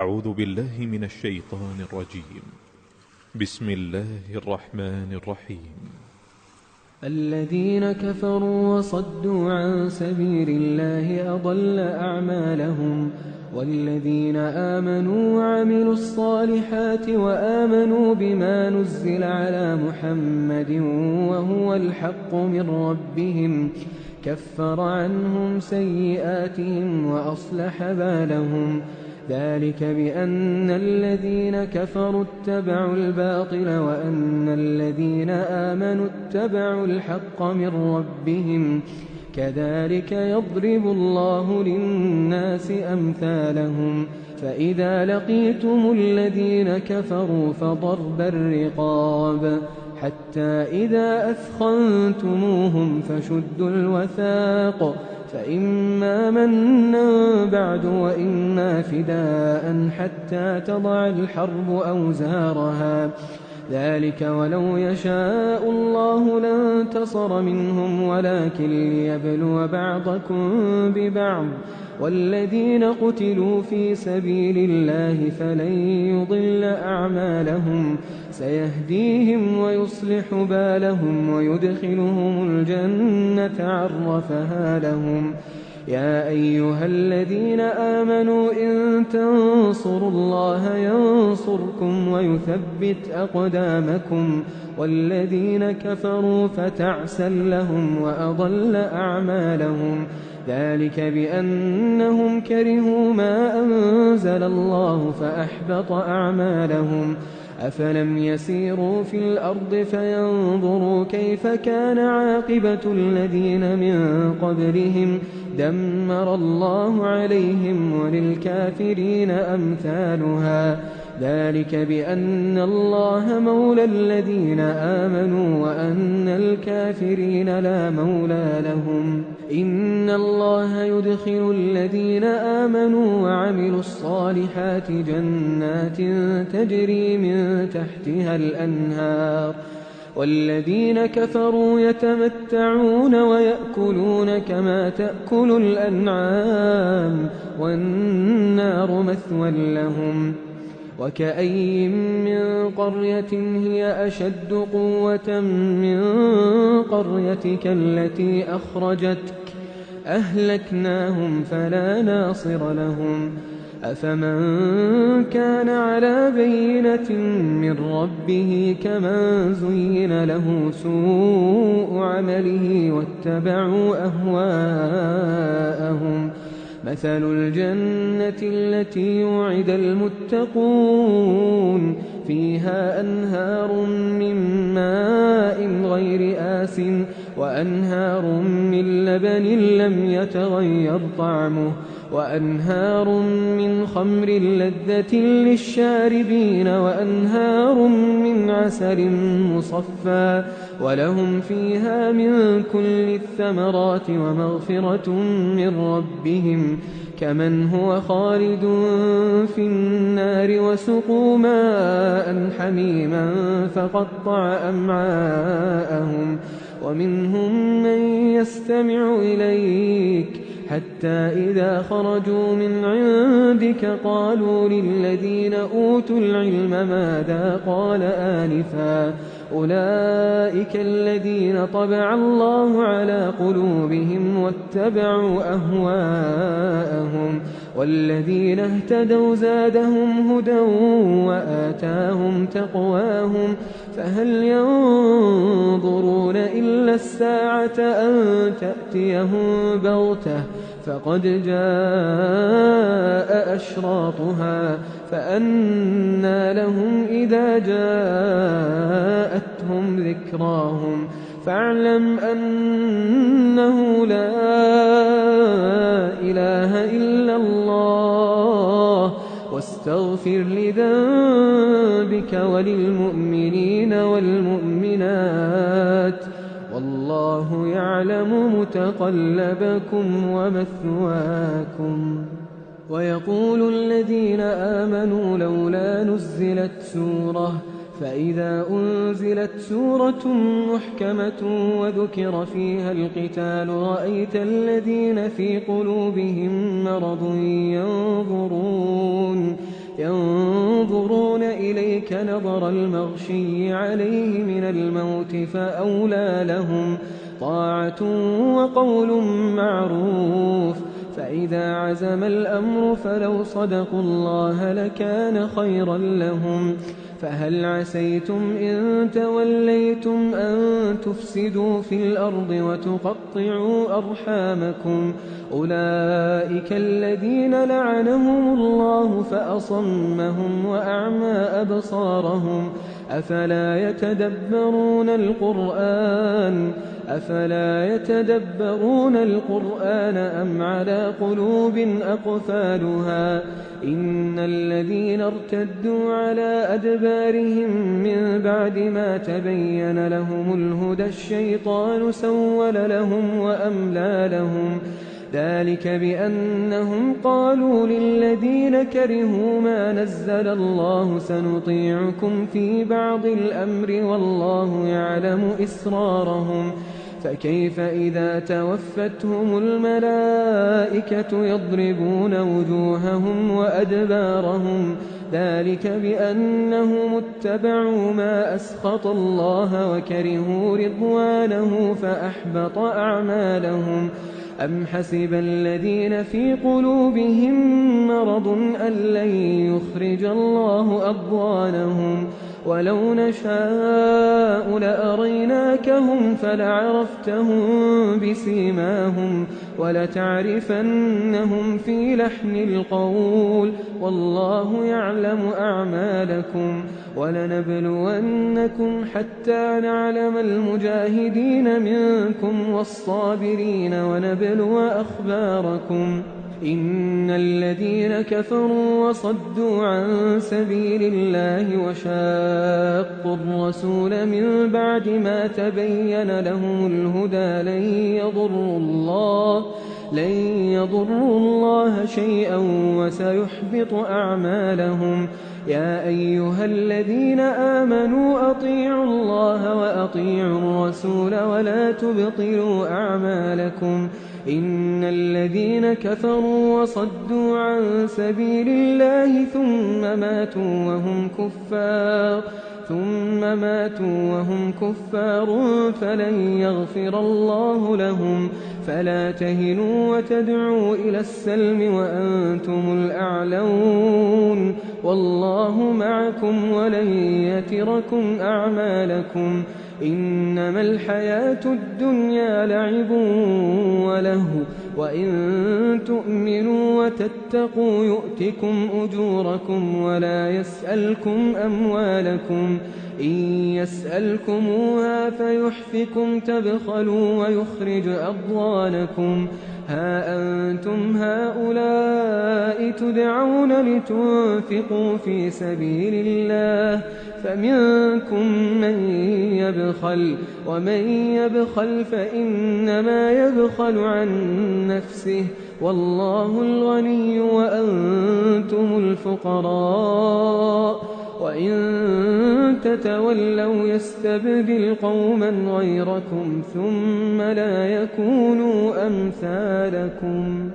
أعوذ بالله من الشيطان الرجيم. بسم الله الرحمن الرحيم. الذين كفروا وصدوا عن سبيل الله أضل أعمالهم، والذين آمنوا وعملوا الصالحات وآمنوا بما نزل على محمد وهو الحق من ربهم كفر عنهم سيئاتهم وأصلح بالهم. ذلك بأن الذين كفروا اتبعوا الباطل وأن الذين آمنوا اتبعوا الحق من ربهم. كذلك يضرب الله للناس أمثالهم. فإذا لقيتم الذين كفروا فضرب الرقاب حتى إذا أثخنتموهم فشدوا الوثاق، فإما منا بعد وإما فداء حتى تضع الحرب أوزارها. ذلك ولو يشاء الله لانتصر منهم ولكن ليبلو بعضكم ببعض. والذين قتلوا في سبيل الله فلن يضل أعمالهم، سيهديهم ويصلح بالهم ويدخلهم الجنة عرفها لهم. يا أيها الذين آمنوا إن تنصروا الله ينصركم ويثبت أقدامكم. والذين كفروا فتعسا لهم وأضل أعمالهم. ذلك بأنهم كرهوا ما أنزل الله فأحبط أعمالهم. أفلم يسيروا في الأرض فينظروا كيف كان عاقبة الذين من قبلهم دمر الله عليهم وللكافرين أمثالها. ذلك بأن الله مولى الذين آمنوا وأن الكافرين لا مولى لهم. إن الله يدخل الذين آمنوا وعملوا الصالحات جنات تجري من تحتها الأنهار، والذين كفروا يتمتعون ويأكلون كما تأكل الأنعام والنار مثوى لهم. وكأي من قرية هي أشد قوة من قريتك التي أخرجتك أهلكناهم فلا ناصر لهم. أفمن كان على بينة من ربه كمن زين له سوء عمله واتبعوا أهواءهم. مثل الجنة التي وعد المتقون فيها أنهار من ماء غير آسٍ وأنهار من لبن لم يتغير طعمه وأنهار من خمر لذة للشاربين وأنهار من عسل مصفى ولهم فيها من كل الثمرات ومغفرة من ربهم كمن هو خالد في النار وسقوا ماء حميما فقطع أمعاءهم. ومنهم من يستمع إليك حتى إذا خرجوا من عندك قالوا للذين أوتوا العلم ماذا قال آنفا أولئك الذين طبع الله على قلوبهم واتبعوا أهواءهم. والذين اهتدوا زادهم هدى وآتاهم تقواهم. فهل ينظرون إلا الساعة أن تأتيهم بغتة فقد جاء أشراطها فأنى لهم إذا جاءتهم ذكراهم. فاعلم أنه لا إله إلا الله واستغفر لذنبك وللمؤمنين والمؤمنات والله يعلم متقلبكم ومثواكم. ويقول الذين آمنوا لولا نزلت سورة فإذا أنزلت سورة محكمة وذكر فيها القتال رأيت الذين في قلوبهم مرض إليك نظر المغشي عليه من الموت فأولى لهم طاعة وقول معروف. فإذا عزم الأمر فلو صدقوا الله لكان خيرا لهم. فهل عسيتم إن توليتم أن تفسدوا في الأرض وتقطعوا أرحامكم؟ أولئك الذين لعنهم الله فأصمهم وأعمى أبصارهم. أفلا يتدبرون القرآن أم على قلوب أقفالها؟ إن الذين ارتدوا على أدبارهم من بعد ما تبين لهم الهدى الشيطان سول لهم وأملى لهم. ذلك بأنهم قالوا للذين كرهوا ما نزل الله سنطيعكم في بعض الأمر والله يعلم إسرارهم. فكيف إذا توفتهم الملائكة يضربون وجوههم وأدبارهم؟ ذلك بأنهم اتبعوا ما أسخط الله وكرهوا رضوانه فأحبط أعمالهم. أم حسب الذين في قلوبهم مرض أن لن يخرج الله أضغانهم؟ ولو نشاء لأريناكهم فلعرفتهم بسيماهم ولتعرفنهم في لحن القول والله يعلم أعمالكم. ولنبلونكم حتى نعلم المجاهدين منكم والصابرين ونبلو أخباركم. إن الذين كفروا وصدوا عن سبيل الله وشاقوا الرسول من بعد ما تبين لهم الهدى لن يضروا الله شيئا وسيحبط أعمالهم. يا أيها الذين آمنوا أطيعوا الله وأطيعوا الرسول ولا تبطلوا أعمالكم. إن الذين كفروا وصدوا عن سبيل الله ثم ماتوا وهم كفار فلن يغفر الله لهم. فلا تهنوا وتدعوا إلى السلم وأنتم الأعلون والله معكم ولن يتركم أعمالكم. إنما الحياة الدنيا لعب ولهو وإن تؤمنوا وتتقوا يؤتكم أجوركم ولا يسألكم أموالكم. إن يسألكموها فيحفكم تبخلوا ويخرج أضغانكم. ها أنتم هؤلاء تدعون لتنفقوا في سبيل الله فمنكم من يبخل ومن يبخل فإنما يبخل عن نفسه والله الغني وأنتم الفقراء. وإن تتولوا يستبدل قوما غيركم ثم لا يكونوا أمثالكم.